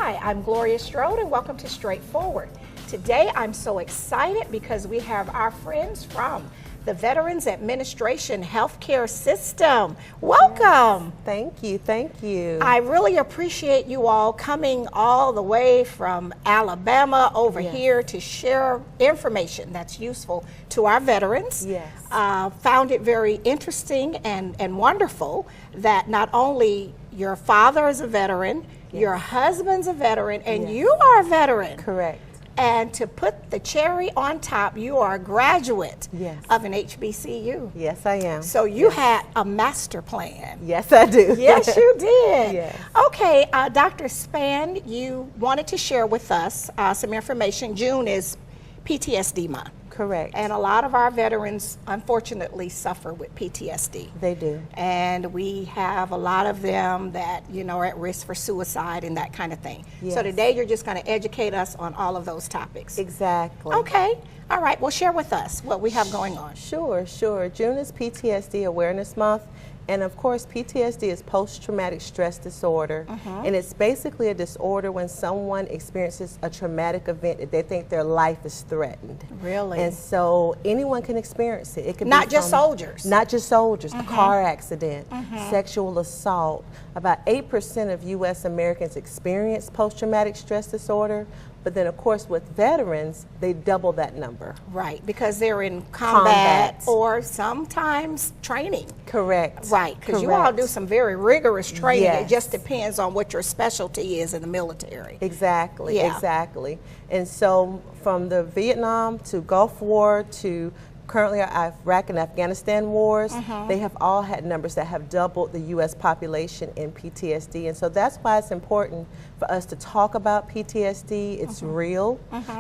Hi, I'm Gloria Strode and welcome to Straightforward. Today I'm so excited because we have our friends from the Veterans Administration Healthcare System. Welcome. Yes. Thank you, thank you. I really appreciate you all coming all the way from Alabama over here to share information that's useful to our veterans. Yes. Found it very interesting and wonderful that not only your father is a veteran, your husband's a veteran, and you are a veteran. Correct. And to put the cherry on top, you are a graduate of an HBCU. Yes, I am. So you had a master plan. Yes, I do. Yes, you did. Yes. Okay, Dr. Span, you wanted to share with us some information. June is PTSD month. Correct. And a lot of our veterans, unfortunately, suffer with PTSD. They do. And we have a lot of them that, you know, are at risk for suicide and that kind of thing. Yes. So today you're just going to educate us on all of those topics. Exactly. Okay. All right. Well, share with us what we have going on. Sure, sure. June is PTSD Awareness Month. And of course, PTSD is post-traumatic stress disorder. And it's basically a disorder when someone experiences a traumatic event that they think their life is threatened. Really? And so anyone can experience it. It can Not be just soldiers. Not just soldiers. A car accident, sexual assault. About 8% of U.S. Americans experience post-traumatic stress disorder. But then, of course, with veterans, they double that number. Right, because they're in combat or sometimes training. Correct. Right, because you all do some very rigorous training. It just depends on what your specialty is in the military. Exactly, exactly. And so from the Vietnam to Gulf War to currently our Iraq and Afghanistan wars, they have all had numbers that have doubled the U.S. population in PTSD. And so that's why it's important for us to talk about PTSD. It's real,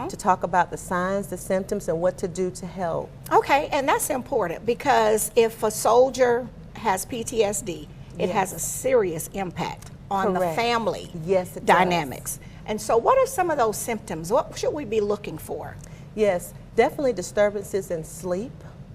to talk about the signs, the symptoms, and what to do to help. Okay, and that's important because if a soldier has PTSD, it has a serious impact on the family dynamics. And so what are some of those symptoms? What should we be looking for? Yes, definitely disturbances in sleep,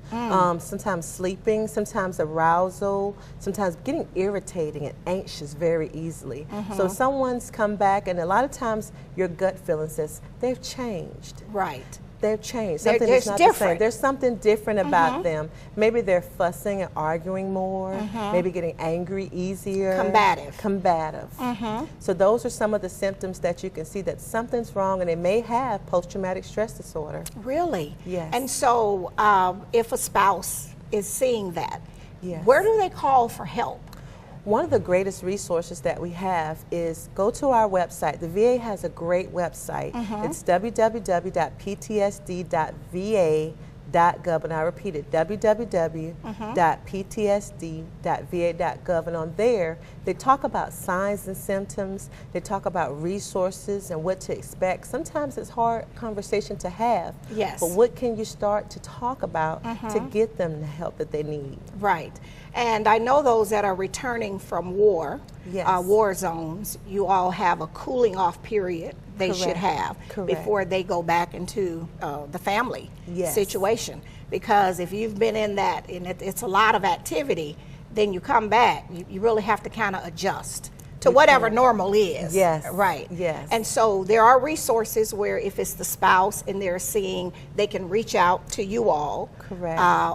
sometimes sleeping, sometimes arousal, sometimes getting irritating and anxious very easily. So someone's come back and a lot of times your gut feeling says they've changed. Right. They've changed. Something is not the same. There's something different about them. Maybe they're fussing and arguing more, maybe getting angry easier. Combative. So those are some of the symptoms that you can see that something's wrong and they may have post-traumatic stress disorder. Really? Yes. And so if a spouse is seeing that, where do they call for help? One of the greatest resources that we have is go to our website. The VA has a great website. It's www.ptsd.va.gov, and I repeat it, www.ptsd.va.gov, and on there they talk about signs and symptoms, they talk about resources and what to expect. Sometimes it's hard conversation to have, but what can you start to talk about to get them the help that they need? Right. And I know those that are returning from war, war zones, you all have a cooling off period they should have before they go back into the family situation. Because if you've been in that and it's a lot of activity, then you come back, you really have to kind of adjust to whatever normal is. Right. And so there are resources where if it's the spouse and they're seeing, they can reach out to you all.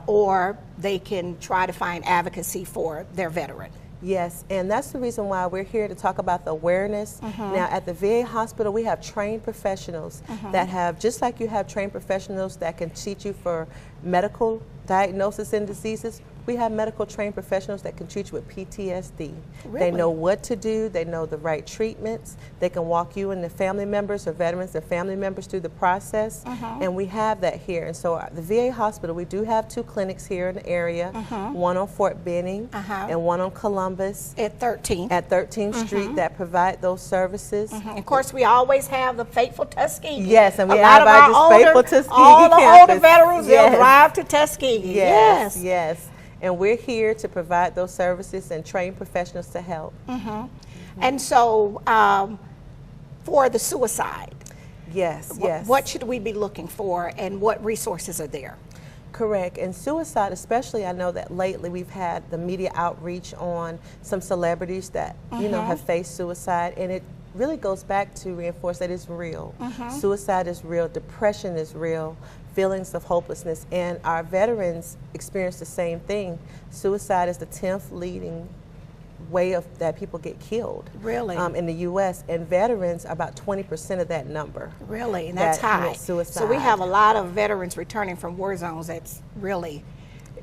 Or they can try to find advocacy for their veteran. Yes, and that's the reason why we're here to talk about the awareness. Now, at the VA hospital, we have trained professionals that have, just like you have trained professionals that can teach you for medical diagnosis and diseases, we have medical trained professionals that can treat you with PTSD. They know what to do, they know the right treatments, they can walk you and the family members or veterans and family members through the process, and we have that here. And so the VA hospital, we do have 2 clinics here in the area, one on Fort Benning and one on Columbus. At 13th. At 13th Street that provide those services. Of course, we always have the faithful Tuskegee. Yes, and we have our faithful Tuskegee all the campus. older veterans, they'll drive to Tuskegee. Yes. And we're here to provide those services and train professionals to help. And so for the suicide, what should we be looking for and what resources are there? Correct. And suicide, especially, I know that lately we've had the media outreach on some celebrities that, you know, have faced suicide, and really goes back to reinforce that it's real. Suicide is real, depression is real, feelings of hopelessness, and our veterans experience the same thing. Suicide is the 10th leading way of that people get killed. Really? In the U.S., and veterans are about 20% of that number. Really? And that's high. Suicide. So we have a lot of veterans returning from war zones that's really,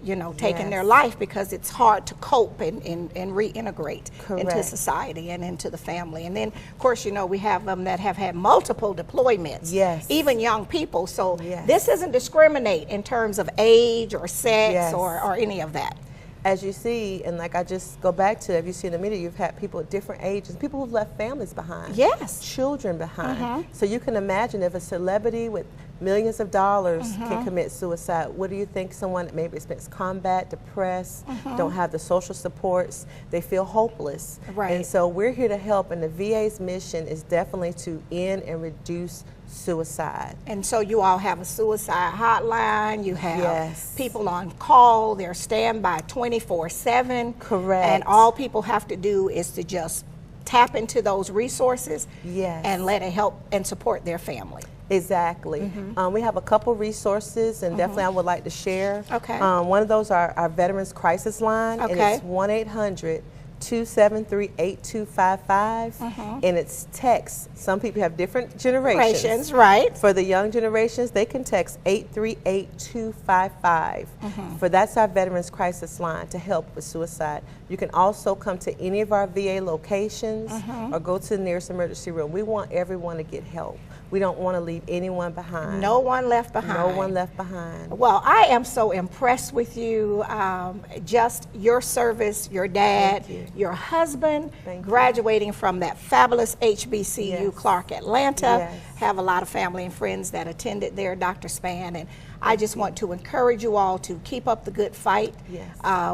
you know, taking their life because it's hard to cope and reintegrate into society and into the family. And then, of course, you know, we have them that have had multiple deployments, even young people. So this doesn't discriminate in terms of age or sex or any of that. As you see, and like I just go back to, if you see in the media, you've had people at different ages, people who've left families behind, children behind. So you can imagine if a celebrity with millions of dollars can commit suicide, what do you think someone that maybe spends combat, depressed, don't have the social supports, they feel hopeless. And so we're here to help, and the VA's mission is definitely to end and reduce suicide. And so you all have a suicide hotline, you have people on call, they're standby 24/7. Correct. And all people have to do is to just tap into those resources and let it help and support their family. Exactly. We have a couple resources, and definitely I would like to share. One of those are our Veterans Crisis Line, and it's 1-800-273-8255, and it's text. Some people have different generations. For the young generations, they can text 838-255. That's our Veterans Crisis Line to help with suicide. You can also come to any of our VA locations or go to the nearest emergency room. We want everyone to get help. We don't want to leave anyone behind. No one left behind. No one left behind. Well, I am so impressed with you. Just your service, your dad, your husband, graduating from that fabulous HBCU, Clark, Atlanta. Have a lot of family and friends that attended there, Dr. Spann, and I just want to encourage you all to keep up the good fight.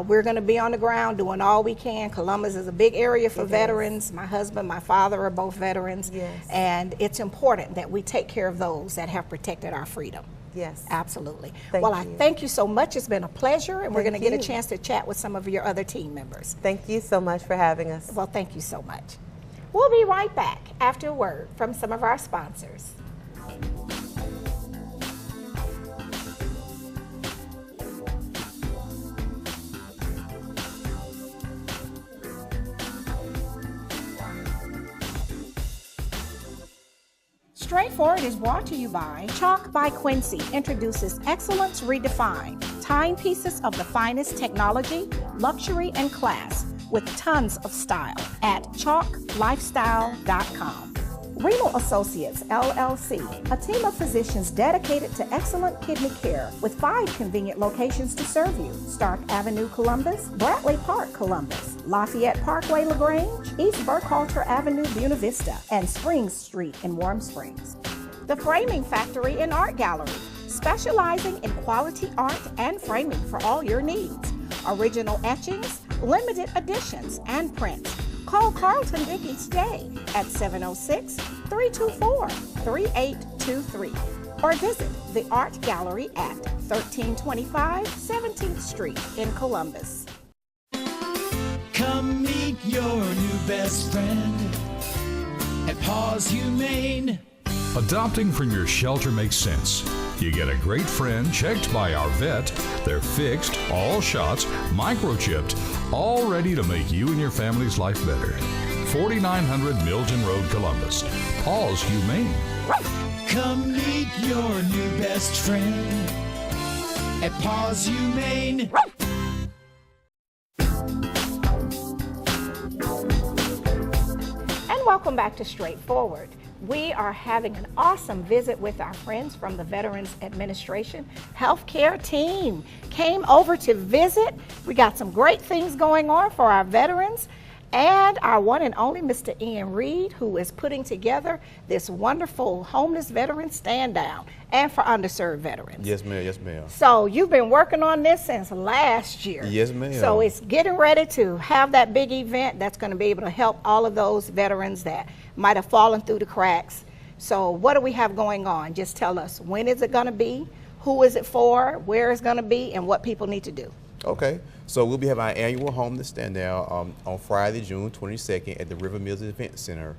We're going to be on the ground doing all we can. Columbus is a big area for veterans. My husband, my father are both veterans, and it's important that we take care of those that have protected our freedom. Absolutely. Well, I thank you so much. It's been a pleasure, and we're going to get a chance to chat with some of your other team members. Thank you so much for having us. Well, thank you so much. We'll be right back after a word from some of our sponsors. Straightforward is brought to you by Chalk by Quincy introduces Excellence Redefined, timepieces of the finest technology, luxury, and class with tons of style at chalklifestyle.com. Renal Associates, LLC, a team of physicians dedicated to excellent kidney care with 5 convenient locations to serve you. Stark Avenue, Columbus, Bradley Park, Columbus, Lafayette Parkway, LaGrange, East Burkhalter Avenue, Buena Vista, and Springs Street in Warm Springs. The Framing Factory and Art Gallery, specializing in quality art and framing for all your needs. Original etchings, limited editions, and prints. Call Carlton Dickey today at 706-324-3823 or visit the Art Gallery at 1325 17th Street in Columbus. Come meet your new best friend at Paws Humane. Adopting from your shelter makes sense. You get a great friend checked by our vet. They're fixed, all shots, microchipped, all ready to make you and your family's life better. 4900 Milton Road, Columbus. Paws Humane. Come meet your new best friend at Paws Humane. And welcome back to Straightforward. We are having an awesome visit with our friends from the Veterans Administration Healthcare team. Came over to visit. We got some great things going on for our veterans. And our one and only Mr. Ian Reed, who is putting together this wonderful homeless veteran stand down and for underserved veterans. Yes, ma'am. Yes, ma'am. So you've been working on this since last year. Yes, ma'am. So it's getting ready to have that big event that's going to be able to help all of those veterans that might have fallen through the cracks. So what do we have going on? Just tell us, when is it going to be? Who is it for? Where it's going to be? And what people need to do. Okay, so we'll be having our annual homeless stand down on Friday, June 22nd at the River Mills Event Center.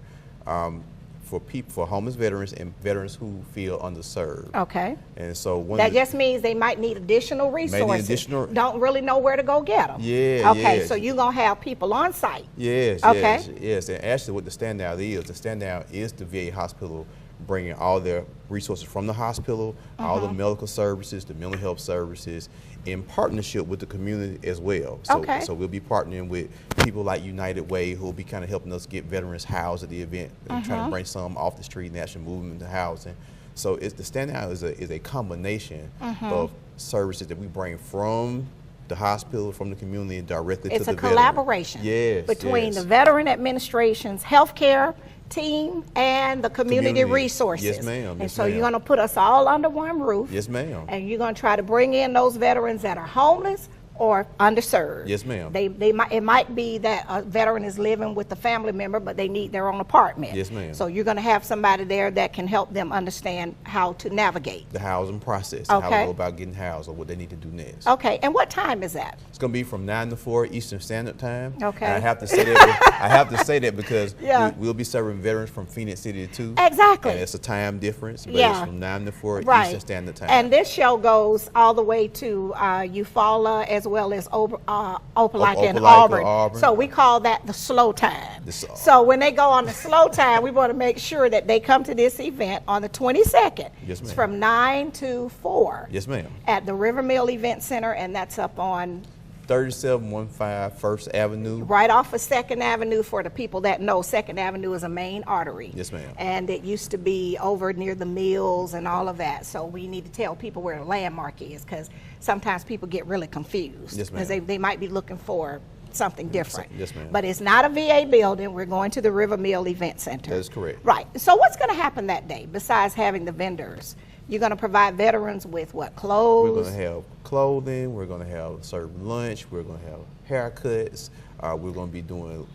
for homeless veterans and veterans who feel underserved. Okay. And so that just means they might need additional resources. Don't really know where to go get them. Yeah. Okay. So you're gonna have people on site. Yes. Okay. Yes. And actually, what the standout is the VA hospital bringing all their resources from the hospital, all the medical services, the mental health services, in partnership with the community as well. So we'll be partnering with people like United Way, who will be kind of helping us get veterans housed at the event, and trying to bring some off the street and actually move them into housing. So the standout is a combination of services that we bring from the hospital, from the community, and directly to the veteran. It's a collaboration between the Veteran Administration's healthcare team and the community resources. Yes, ma'am. And so you're going to put us all under one roof. Yes, ma'am. And you're going to try to bring in those veterans that are homeless or underserved. Yes, ma'am. It might be that a veteran is living with a family member, but they need their own apartment. Yes, ma'am. So you're going to have somebody there that can help them understand how to navigate the housing process, how to go about getting housed, or what they need to do next. Okay. And what time is that? It's going to be from 9 to 4 Eastern Standard Time. Okay. And I have to say that. I have to say that because we'll be serving veterans from Phoenix City too. Exactly. And it's a time difference, but it's from 9 to 4 Eastern Standard Time. And this show goes all the way to Eufaula as well as Opelika and Auburn. So we call that the slow time. So when they go on the slow time, we want to make sure that they come to this event on the 22nd. Yes, ma'am. It's from 9 to 4. Yes, ma'am. At the River Mill Event Center, and that's up on 3715 First Avenue. Right off of 2nd Avenue. For the people that know, 2nd Avenue is a main artery. Yes, ma'am. And it used to be over near the mills and all of that. So we need to tell people where the landmark is, because sometimes people get really confused. Yes, ma'am. Because they might be looking for something different. Yes, ma'am. But it's not a VA building. We're going to the River Mill Event Center. That is correct. Right. So what's going to happen that day besides having the vendors? You're going to provide veterans with what, clothes? We're going to have clothing. We're going to have serve lunch. We're going to have haircuts. We're going to be doing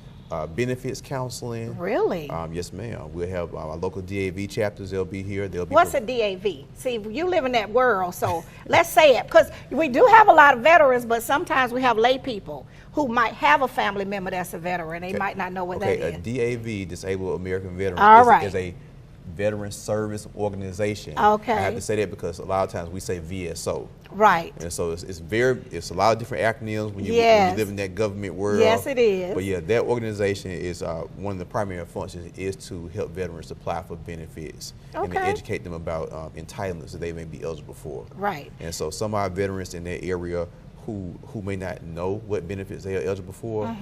benefits counseling. Really? Yes, ma'am. We'll have our local DAV chapters. They'll be here. What's a DAV? See, you live in that world, so let's say it, because we do have a lot of veterans, but sometimes we have lay people who might have a family member that's a veteran. They might not know what that is. A DAV, Disabled American Veteran, is a veteran service organization. Okay. I have to say that because a lot of times we say VSO. Right. And so it's a lot of different acronyms when you live in that government world. Yes, it is. But yeah, that organization is one of the primary functions is to help veterans apply for benefits and to educate them about entitlements that they may be eligible for. Right. And so some of our veterans in that area who may not know what benefits they are eligible for,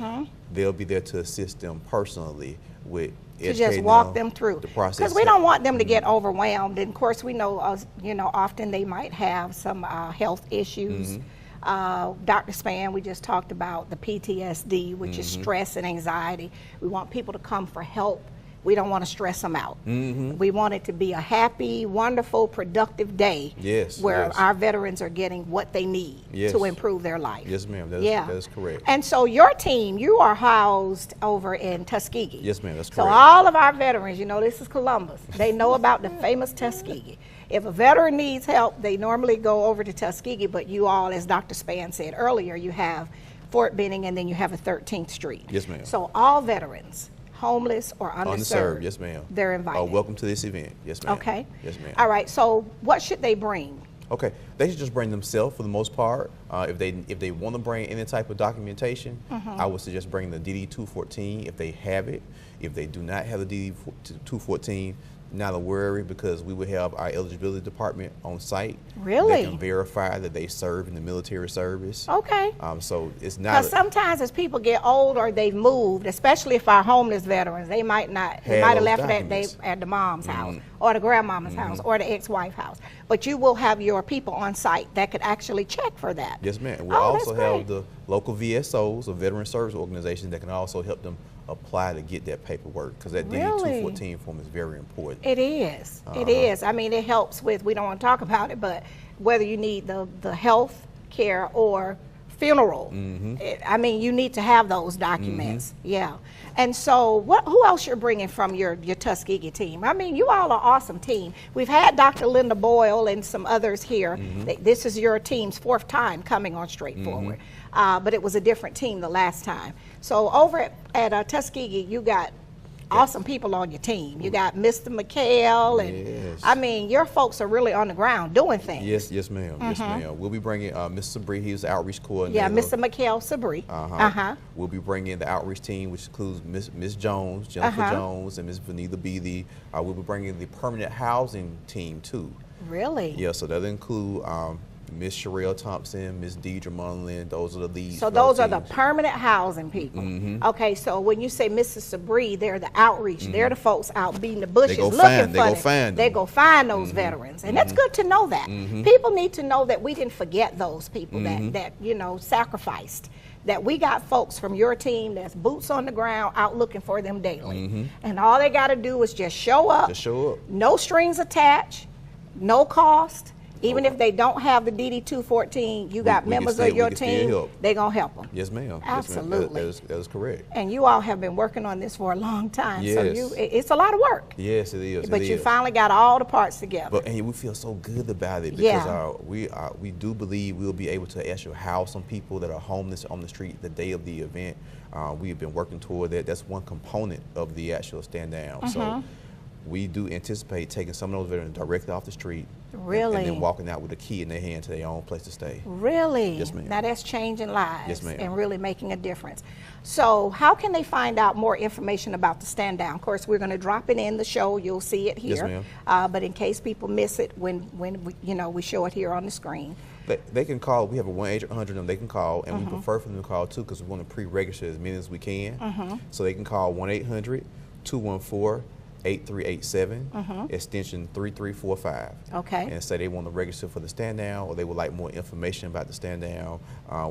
they'll be there to assist them personally with to just walk them through the process, because we don't want them to get overwhelmed. And of course, we know often they might have some health issues. Dr. Span, we just talked about the PTSD, which is stress and anxiety. We want people to come for help. We don't want to stress them out. We want it to be a happy, wonderful, productive day where our veterans are getting what they need to improve their life. Yes, ma'am. That is correct. And so your team, you are housed over in Tuskegee. Yes, ma'am. That's correct. So all of our veterans, this is Columbus. They know about the famous Tuskegee. If a veteran needs help, they normally go over to Tuskegee, but you all, as Dr. Span said earlier, you have Fort Benning and then you have a 13th Street. Yes, ma'am. So all veterans, homeless or underserved, yes, ma'am, they're invited. Welcome to this event. Yes, ma'am. Okay. Yes, ma'am. All right. So what should they bring? Okay, they should just bring themselves for the most part. If they want to bring any type of documentation, I would suggest bring the DD-214 if they have it. If they do not have the DD-214, not a worry, because we will have our eligibility department on site. Really? They can verify that they serve in the military service. Okay. So it's not. Because sometimes as people get old or they've moved, especially if our homeless veterans, they might have left that at the mom's house or the grandmama's house or the ex-wife house. But you will have your people on site that could actually check for that. Yes, ma'am. We'll also have the local VSOs, or veteran service organizations, that can also help them apply to get that paperwork, because that DD-214 form is very important. It is. It is. I mean, it helps with, we don't want to talk about it, but whether you need the health care or funeral, I mean, you need to have those documents. Yeah. And so who else you're bringing from your Tuskegee team? I mean, you all are an awesome team. We've had Dr. Linda Boyle and some others here. This is your team's 4th time coming on Straightforward. But it was a different team the last time. So over at Tuskegee, you got awesome people on your team. You got Mr. McHale, and I mean, your folks are really on the ground doing things. Yes, ma'am. Yes, ma'am. We'll be bringing Mr. Sabri. He's the outreach coordinator. Yeah, Mr. McHale Sabri. We'll be bringing the outreach team, which includes Miss Jones, Jennifer Jones, and Miss Vanita Beatty. We'll be bringing the permanent housing team too. Really? Yeah. So that'll include Miss Sherelle Thompson, Miss Deidre Munlin. Those are the leads. So those are the permanent housing people. Okay, so when you say Mrs. Sabri, they're the outreach. They're the folks out beating the bushes looking for them. They go find those veterans. And that's good to know that. People need to know that we didn't forget those people that you know, sacrificed. That we got folks from your team that's boots on the ground out looking for them daily. And all they got to do is just show up. Just show up. No strings attached, no cost. Even if they don't have the DD-214, you got members of your team, they're going to help them. Yes, ma'am. Absolutely. Yes, that is correct. And you all have been working on this for a long time. Yes. So it's a lot of work. Yes, it is. But you finally got all the parts together. And we feel so good about it because we do believe we'll be able to actually house some people that are homeless on the street the day of the event. We have been working toward that. That's one component of the actual stand down. So we do anticipate taking some of those veterans directly off the street. Really? And then walking out with a key in their hand to their own place to stay. Really? Yes, ma'am. Now that's changing lives. Yes, ma'am. And really making a difference. So how can they find out more information about the stand down? Of course, we're going to drop it in the show. You'll see it here. Yes, ma'am. But in case people miss it when we show it here on the screen. They can call. We have a 1-800 number they can call, and we prefer for them to call too because we want to pre-register as many as we can. So they can call 1-800-214-8387, extension 3345. Okay. And say they want to register for the stand down or they would like more information about the stand down.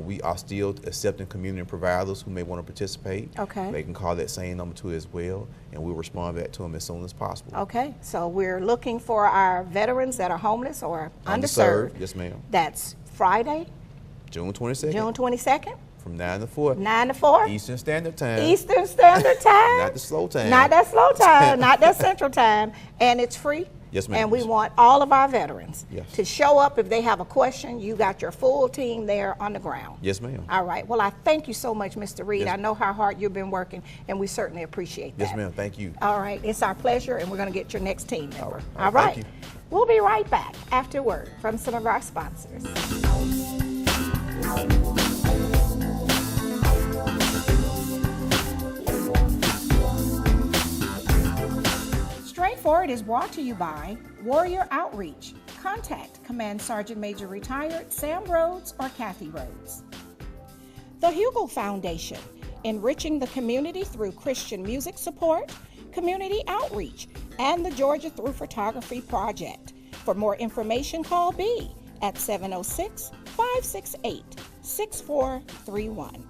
We are still accepting community providers who may want to participate. Okay. They can call that same number too as well, and we'll respond back to them as soon as possible. Okay. So we're looking for our veterans that are homeless or underserved. Yes, ma'am. That's Friday, June 22nd. June 22nd. From 9 to 4. 9 to 4. Eastern Standard Time. Eastern Standard Time. Not the slow time. Not that slow time. Not that central time. And it's free. Yes, ma'am. And we want all of our veterans Yes. to show up if they have a question. You got your full team there on the ground. Yes, ma'am. All right. Well, I thank you so much, Mr. Reed. Yes. I know how hard you've been working, and we certainly appreciate that. Yes, ma'am. Thank you. All right. It's our pleasure, and we're going to get your next team member. All right. Thank you. We'll be right back after a word from some of our sponsors. Straightforward is brought to you by Warrior Outreach. Contact Command Sergeant Major Retired Sam Rhodes or Kathy Rhodes. The Hugel Foundation, enriching the community through Christian music support, community outreach, and the Georgia Through Photography Project. For more information, call B at 706-568-6431.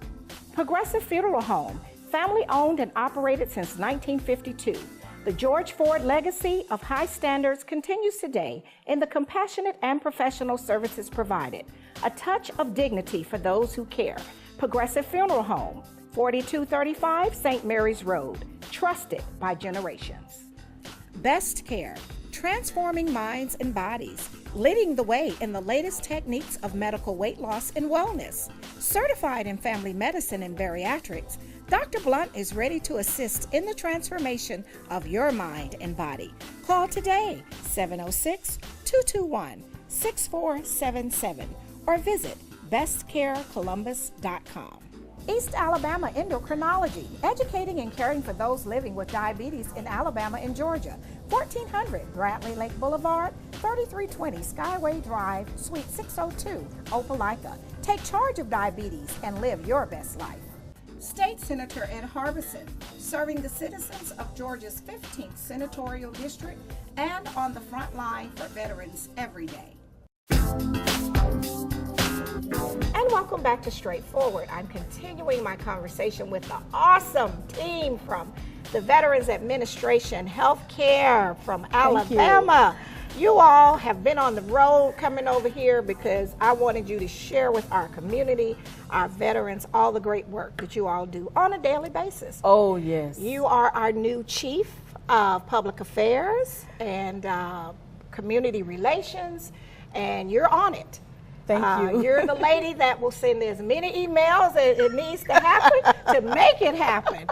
Progressive Funeral Home, family owned and operated since 1952. The George Ford legacy of high standards continues today in the compassionate and professional services provided. A touch of dignity for those who care. Progressive Funeral Home, 4235 St. Mary's Road. Trusted by generations. Best Care, transforming minds and bodies, leading the way in the latest techniques of medical weight loss and wellness. Certified in family medicine and bariatrics, Dr. Blunt is ready to assist in the transformation of your mind and body. Call today, 706-221-6477, or visit bestcarecolumbus.com. East Alabama Endocrinology, educating and caring for those living with diabetes in Alabama and Georgia. 1400 Bradley Lake Boulevard, 3320 Skyway Drive, Suite 602, Opelika. Take charge of diabetes and live your best life. State Senator Ed Harbison, serving the citizens of Georgia's 15th Senatorial District and on the front line for veterans every day. And welcome back to Straightforward. I'm continuing my conversation with the awesome team from the Veterans Administration Healthcare from Alabama. You all have been on the road coming over here because I wanted you to share with our community, our veterans, all the great work that you all do on a daily basis. Oh, yes. You are our new Chief of Public Affairs and Community Relations, and you're on it. Thank you. You're the lady that will send as many emails as it needs to happen to make it happen.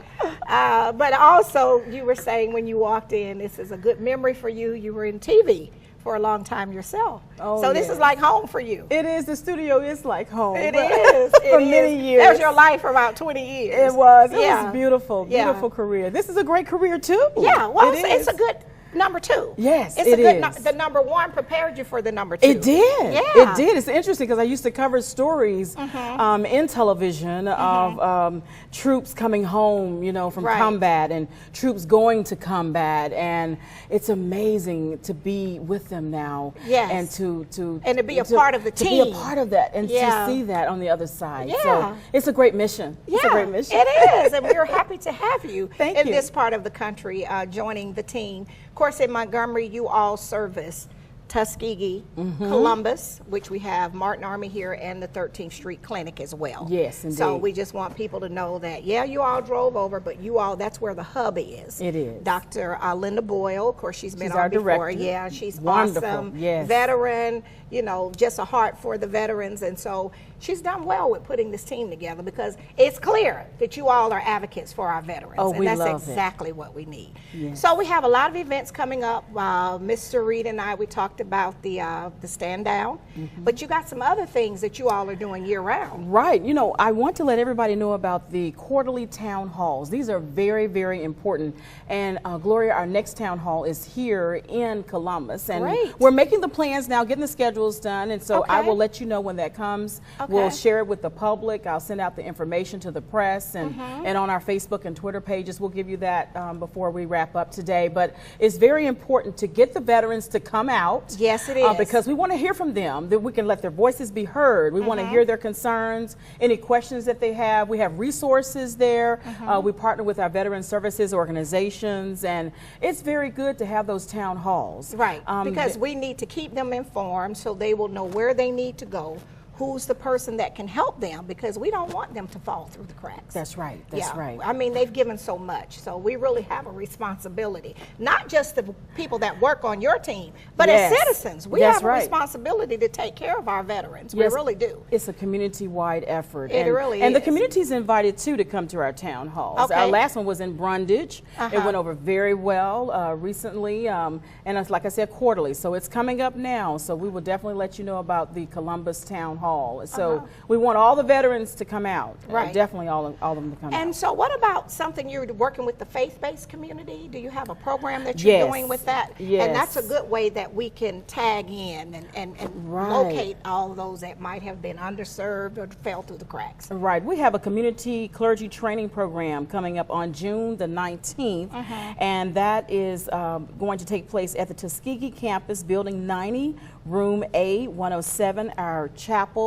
But also, you were saying when you walked in, this is a good memory for you. You were in TV for a long time yourself. Oh, so this is like home for you. It is. The studio is like home. It is. For many years. That was your life for about 20 years. It was. It Yeah. was beautiful, beautiful career. This is a great career too. Yeah, well, It it's is. a good number 2. Yes, it's it a good is. the number 1 prepared you for the number 2. It did. Yeah. It did. It's interesting because I used to cover stories in television of troops coming home, you know, from Right. combat and troops going to combat, and it's amazing to be with them now. Yes. And to be a part of the to be a team. part of that and Yeah. to see that on the other side. Yeah. So it's a great mission. It's a great mission. It is, and we're happy to have you Thank in you. this part of the country joining the team. Of course, in Montgomery, you all service Tuskegee, Columbus, which we have Martin Army here, and the 13th Street Clinic as well. Yes, indeed. So we just want people to know that, yeah, you all drove over, but you all, that's where the hub is. It is. Dr. Linda Boyle, of course, she's been She's on our before. director. Yeah, she's Wonderful. awesome. Yes. Veteran, you know, just a heart for the veterans. And so she's done well with putting this team together because it's clear that you all are advocates for our veterans. Oh, and we that's love it. exactly what we need. Yes. So we have a lot of events coming up. Mr. Reed and I, we talked about the stand down, but you got some other things that you all are doing year round. Right. You know, I want to let everybody know about the quarterly town halls. These are very, very important. And Gloria, our next town hall is here in Columbus. And Great. we're making the plans now, getting the schedules done. And so I Okay. will let you know when that comes. Okay. We'll share it with the public. I'll send out the information to the press and on our Facebook and Twitter pages. We'll give you that before we wrap up today. But it's very important to get the veterans to come out. Yes, it is. Because we want to hear from them, that we can let their voices be heard. We want to hear their concerns, any questions that they have. We have resources there. We partner with our veteran services organizations, and it's very good to have those town halls. Right, because we need to keep them informed so they will know where they need to go, who's the person that can help them, because we don't want them to fall through the cracks. That's right. That's right. I mean, they've given so much, so we really have a responsibility, not just the people that work on your team, but Yes. as citizens, we That's have a right. responsibility to take care of our veterans. Yes, We really do. It's a community-wide effort. It really And the is. community's invited, too, to come to our town halls. Okay. Our last one was in Brundage. It went over very well recently, and it's, like I said, quarterly. So it's coming up now, so we will definitely let you know about the Columbus Town Hall. So we want all the veterans to come out. Right. Definitely all of them to come out. And so what about something you're working with the faith-based community? Do you have a program that you're Yes. doing with that? Yes. And that's a good way that we can tag in and Right. locate all those that might have been underserved or fell through the cracks. Right. We have a community clergy training program coming up on June the 19th, and that is going to take place at the Tuskegee campus, Building 90, Room A 107. Our chapel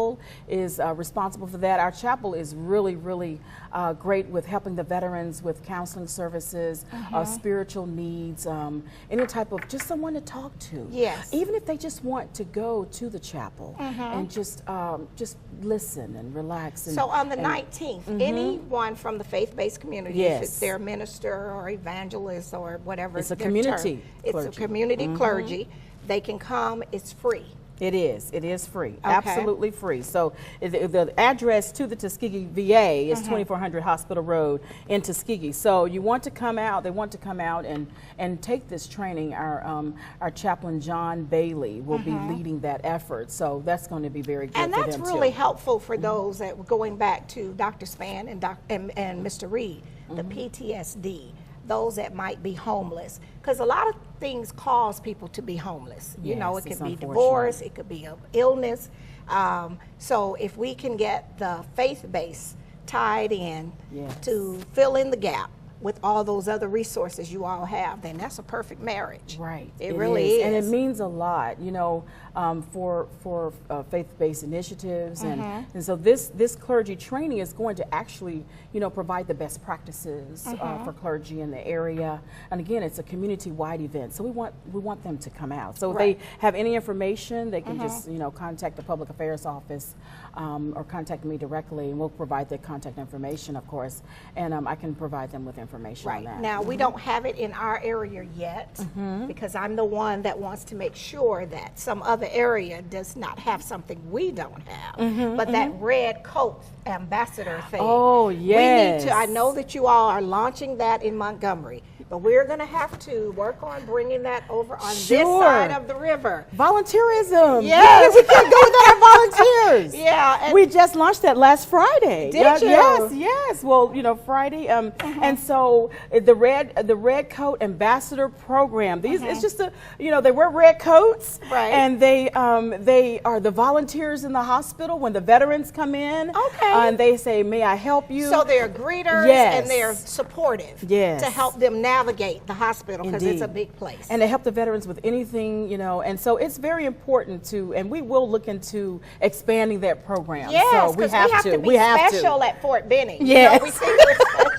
is responsible for that. Our chapel is really, really great with helping the veterans with counseling services, spiritual needs, any type of just someone to talk to. Yes. Even if they just want to go to the chapel and just listen and relax. And, So on the and- 19th, anyone from the faith-based community, Yes. if it's their minister or evangelist or whatever It's a their community term, it's a clergy. community clergy, they can come, it's free. It is free, absolutely free. So the address to the Tuskegee VA is 2400 Hospital Road in Tuskegee. So you want to come out, they want to come out and take this training. Our chaplain John Bailey will be leading that effort. So that's going to be very good And for that's them really too. helpful for those that were going back to Dr. Spann and Mr. Reed, the PTSD, those that might be homeless. Because a lot of things cause people to be homeless. You know, it Yes, could be it's divorce, it could be illness. So if we can get the faith base tied in Yes. to fill in the gap with all those other resources you all have, then that's a perfect marriage. Right. It really is. And it means a lot, you know, for faith-based initiatives. And so this clergy training is going to actually, you know, provide the best practices for clergy in the area. And again, it's a community-wide event, so we want them to come out. So if Right. they have any information, they can just, you know, contact the Public Affairs Office or contact me directly, and we'll provide the contact information, of course, and I can provide them with information information on that. Now, we don't have it in our area yet because I'm the one that wants to make sure that some other area does not have something we don't have. But that red coat ambassador thing. Oh, yes. We need to, I know that you all are launching that in Montgomery, but we're going to have to work on bringing that over on this side of the river. Volunteerism. Yes. We can't go without volunteers. Yeah. And we just launched that last Friday. Did you? Yes, yes. Well, you know, Friday. And so the red coat ambassador program. These it's just a, you know, they wear red coats, and they are the volunteers in the hospital when the veterans come in. Okay. And they say, "May I help you?" So they're greeters and they're supportive to help them navigate the hospital because it's a big place. And they help the veterans with anything, you know, and so it's very important to, and we will look into expanding that program. Yes, so we have to be special at Fort Benning. Yes. You know, we think we're special.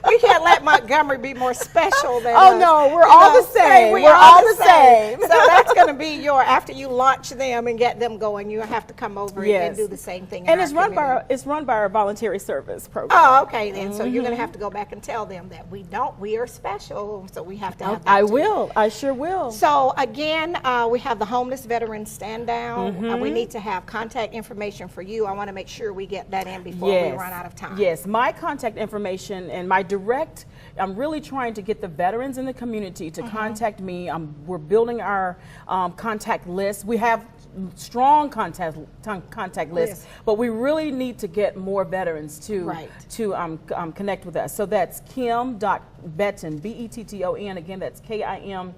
We can't let Montgomery be more special than Oh, no, we're all the same. We're all the same. So that's going to be your, after you launch them and get them going, you have to come over and do the same thing. And it's run by our voluntary service program. Oh, okay then. So you're going to have to go back and tell them that we are special, so we have to have that I too. will. I sure will. So again, we have the homeless veterans stand down. We need to have contact information for you. I want to make sure we get that in before we run out of time. Yes, my contact information and my direct, I'm really trying to get the veterans in the community to contact me. We're building our contact list. We have strong contact lists, but we really need to get more veterans to connect with us. So that's Kim.Betton, B-E-T-T-O-N. Again, that's Kim.Betton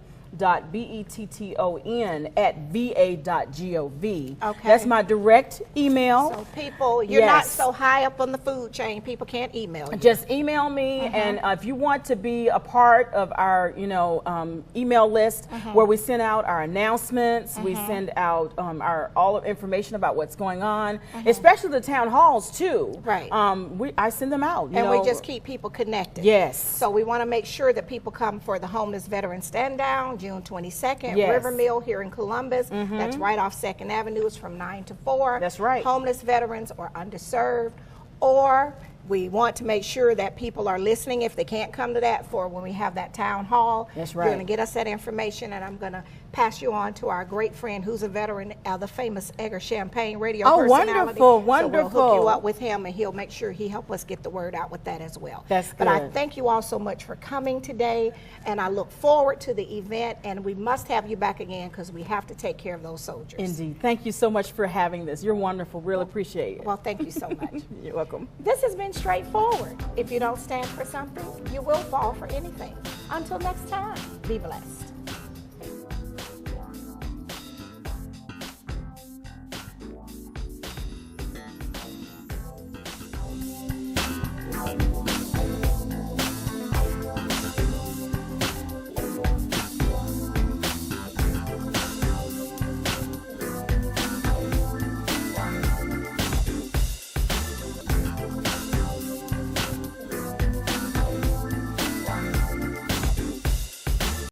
at va.gov. Okay. That's my direct email. So people, you're not so high up on the food chain. People can't email you. Just email me, and if you want to be a part of our, email list where we send out our announcements, we send out our all of information about what's going on, especially the town halls too. Right. I send them out. And we just keep people connected. Yes. So we want to make sure that people come for the homeless veteran stand down. June 22nd, River Mill here in Columbus. That's right off 2nd Avenue. It's from 9 to 4. That's right. Homeless veterans or underserved, or we want to make sure that people are listening if they can't come to that for when we have that town hall. That's right. You're going to get us that information, and I'm going to pass you on to our great friend who's a veteran of the famous Edgar Champagne radio personality. Wonderful, wonderful. So we'll hook you up with him, and he'll make sure he help us get the word out with that as well. That's good. But I thank you all so much for coming today, and I look forward to the event, and we must have you back again because we have to take care of those soldiers. Indeed. Thank you so much for having this. You're wonderful. Really appreciate it. Well, thank you so much. You're welcome. This has been Straightforward. If you don't stand for something, you will fall for anything. Until next time, be blessed.